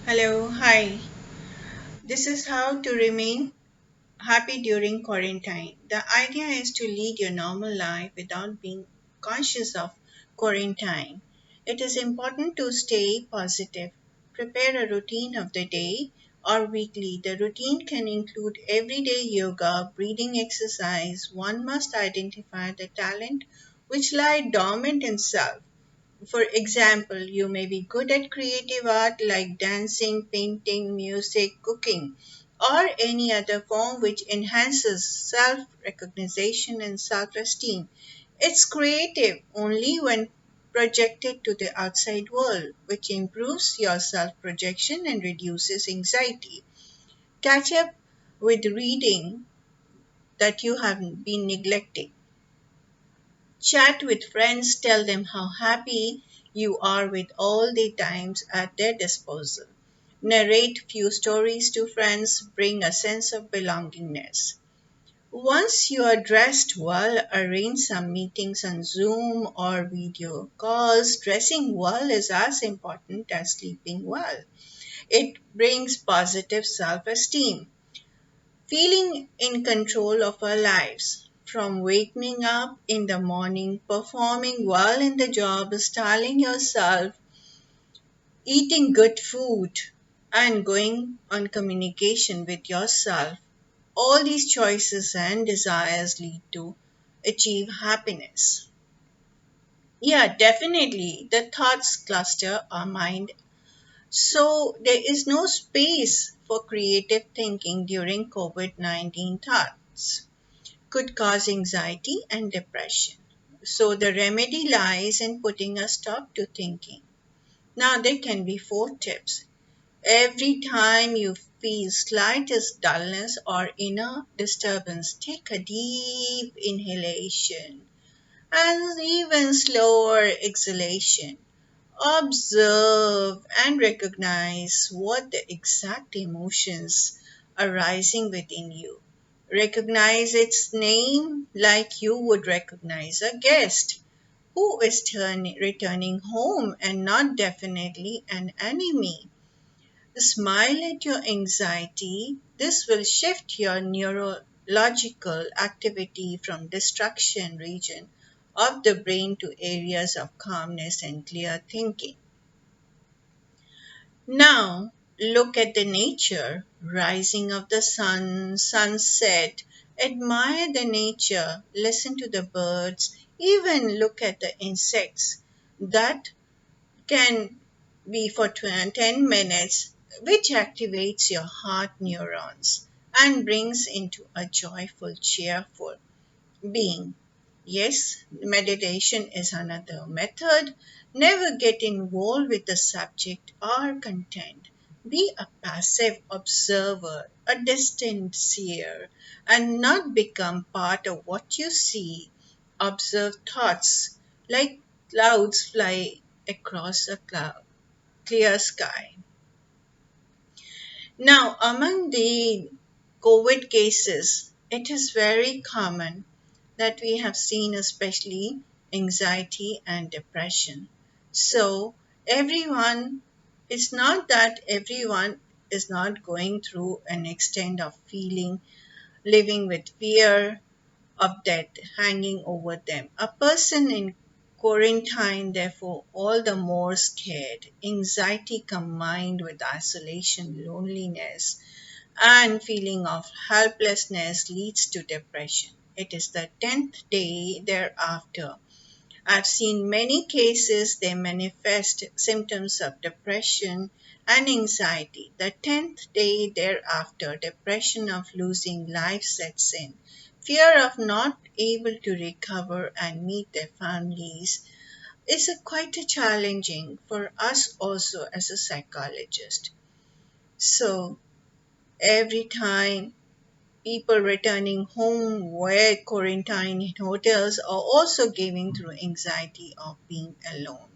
Hello, hi. This is how to remain happy during quarantine. The idea is to lead your normal life without being conscious of quarantine. It is important to stay positive. Prepare a routine of the day or weekly. The routine can include everyday yoga, breathing exercise. One must identify the talent which lie dormant in self. For example, you may be good at creative art like dancing, painting, music, cooking, or any other form which enhances self recognition and self esteem. It's creative only when projected to the outside world, which improves your self projection and reduces anxiety. Catch up with reading that you have been neglecting. Chat with friends, tell them how happy you are with all the times at their disposal. Narrate few stories to friends, bring a sense of belongingness. Once you are dressed well, arrange some meetings on Zoom or video calls. Dressing well is as important as sleeping well. It brings positive self esteem. Feeling in control of our lives. From waking up in the morning, performing well in the job, styling yourself, eating good food, and going on communication with yourself. All these choices and desires lead to achieve happiness. Yeah, definitely. The thoughts cluster our mind. So there is no space for creative thinking during COVID 19 thoughts. Could cause anxiety and depression. So the remedy lies in putting a stop to thinking. Now there can be four tips. Every time you feel slightest dullness or inner disturbance, take a deep inhalation and even slower exhalation. Observe and recognize what the exact emotions arising within you. Recognize its name like you would recognize a guest who is returning home and not definitely an enemy. Smile at your anxiety. This will shift your neurological activity from distraction region of the brain to areas of calmness and clear thinking. Now, look at the nature, rising of the sun, sunset. Admire the nature, listen to the birds, even look at the insects. That can be for 10 minutes, which activates your heart neurons and brings into a joyful, cheerful being. Yes, meditation is another method. Never get involved with the subject or content. Be a passive observer, a distant seer, and not become part of what you see. Observe thoughts like clouds fly across a clear sky. Now, among the COVID cases, it is very common that we have seen, especially anxiety and depression. So, everyone, it's not that everyone is not going through an extent of feeling, living with fear of death hanging over them. A person in quarantine, therefore, all the more scared. Anxiety combined with isolation, loneliness, and feeling of helplessness leads to depression. It is the 10th day thereafter. I've seen many cases they manifest symptoms of depression and anxiety. The 10th day thereafter, depression of losing life sets in. Fear of not able to recover and meet their families is quite a challenging for us also as a psychologist. So every time people returning home were quarantined in hotels are also giving through anxiety of being alone.